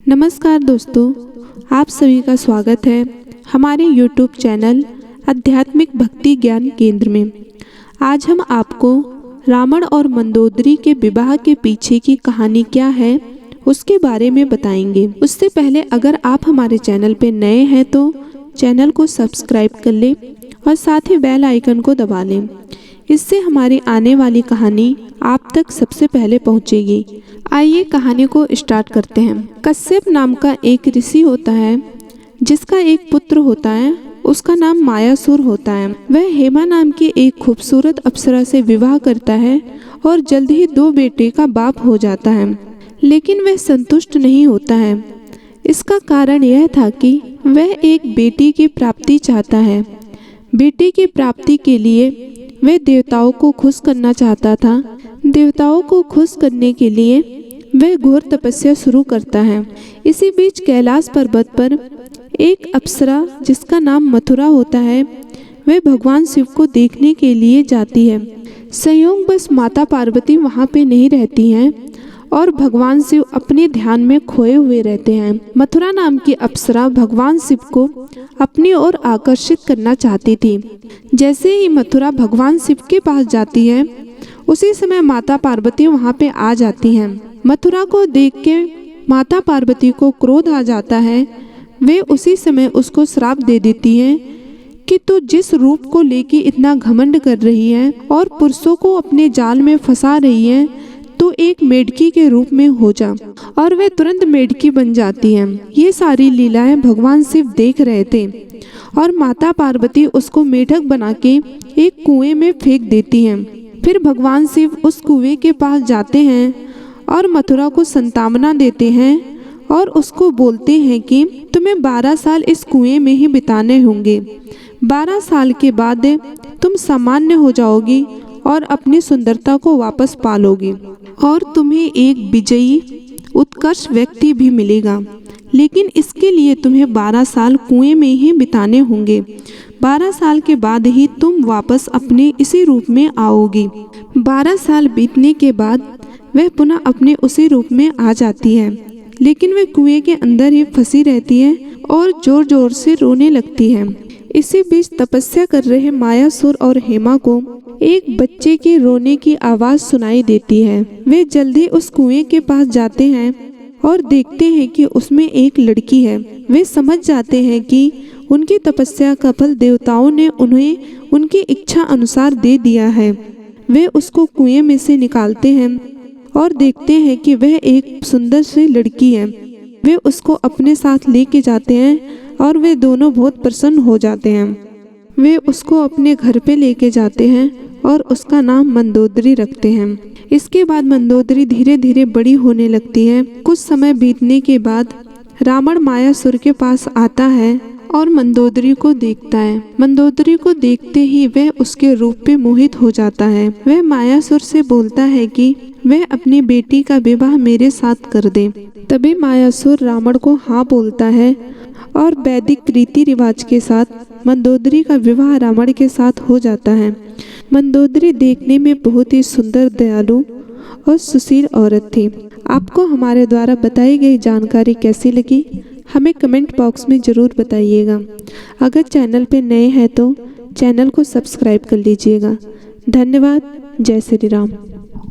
नमस्कार दोस्तों, आप सभी का स्वागत है हमारे YouTube चैनल आध्यात्मिक भक्ति ज्ञान केंद्र में। आज हम आपको रावण और मंदोदरी के विवाह के पीछे की कहानी क्या है उसके बारे में बताएंगे। उससे पहले अगर आप हमारे चैनल पे नए हैं तो चैनल को सब्सक्राइब कर लें और साथ ही बेल आइकन को दबा लें। इससे हमारी आने वाली कहानी आप तक सबसे पहले पहुंचेगी। आइए कहानी को स्टार्ट करते हैं। कश्यप नाम का एक ऋषि होता है जिसका एक पुत्र होता है। उसका नाम मायासुर होता है। वह हेमा नाम की एक खूबसूरत अप्सरा से विवाह करता है और जल्द ही 2 बेटे का बाप हो जाता है। लेकिन वह संतुष्ट नहीं होता है। इसका कारण यह था कि वह एक बेटी की प्राप्ति चाहता है। बेटी की प्राप्ति के लिए वह देवताओं को खुश करना चाहता था। देवताओं को खुश करने के लिए वह घोर तपस्या शुरू करता है। इसी बीच कैलाश पर्वत पर एक अप्सरा जिसका नाम मथुरा होता है, वह भगवान शिव को देखने के लिए जाती है। संयोगवश माता पार्वती वहां पे नहीं रहती हैं और भगवान शिव अपने ध्यान में खोए हुए रहते हैं। मथुरा नाम की अप्सरा भगवान शिव को अपनी ओर आकर्षित करना चाहती थी। जैसे ही मथुरा भगवान शिव के पास जाती है, उसी समय माता पार्वती वहां पे आ जाती हैं। मथुरा को देख के माता पार्वती को क्रोध आ जाता है। वे उसी समय उसको श्राप दे देती हैं कि तू जिस रूप को लेके इतना घमंड कर रही है और पुरुषों को अपने जाल में फंसा रही है, तो एक मेढकी के रूप में हो जा। और वे तुरंत मेढकी बन जाती हैं। ये सारी लीलाएं भगवान शिव देख रहे थे और माता पार्वती उसको मेढक बना के एक कुएं में फेंक देती हैं। फिर भगवान शिव उस कुएं के पास जाते हैं और मथुरा को संतावना देते हैं और उसको बोलते हैं कि तुम्हें 12 साल इस कुएं में ही बिताने होंगे। 12 साल के बाद तुम सामान्य हो जाओगी और अपनी सुंदरता को वापस पालोगी और तुम्हें एक विजयी उत्कर्ष व्यक्ति भी मिलेगा। लेकिन इसके लिए तुम्हें 12 साल कुएं में ही बिताने होंगे। 12 साल के बाद ही तुम वापस अपने इसी रूप में आओगी। 12 साल बीतने के बाद वह पुनः अपने उसी रूप में आ जाती है, लेकिन वह कुएं के अंदर ही फंसी रहती है और जोर जोर से रोने लगती है। इसी बीच तपस्या कर रहे मायासुर और हेमा को एक बच्चे के रोने की आवाज सुनाई देती है। वे जल्दी उस कुएं के पास जाते हैं और देखते हैं कि उसमें एक लड़की है। वे समझ जाते हैं कि उनकी तपस्या का फल देवताओं ने उन्हें उनकी इच्छा अनुसार दे दिया है। वे उसको कुएं में से निकालते हैं और देखते हैं कि वह एक सुंदर सी लड़की है। वे उसको अपने साथ लेके जाते हैं और वे दोनों बहुत प्रसन्न हो जाते हैं। वे उसको अपने घर पे लेके जाते हैं और उसका नाम मंदोदरी रखते हैं। इसके बाद मंदोदरी धीरे धीरे बड़ी होने लगती है। कुछ समय बीतने के बाद रावण मायासुर के पास आता है और मंदोदरी को देखता है। मंदोदरी को देखते ही वह उसके रूप पे मोहित हो जाता है। वह मायासुर से बोलता है कि वह अपनी बेटी का विवाह मेरे साथ कर दे। तभी मायासुर रावण को हाँ बोलता है और वैदिक रीति रिवाज के साथ मंदोदरी का विवाह रावण के साथ हो जाता है। मंदोदरी देखने में बहुत ही सुंदर, दयालु और सुशील औरत थी। आपको हमारे द्वारा बताई गई जानकारी कैसी लगी हमें कमेंट बॉक्स में ज़रूर बताइएगा। अगर चैनल पे नए हैं तो चैनल को सब्सक्राइब कर लीजिएगा। धन्यवाद। जय श्री राम।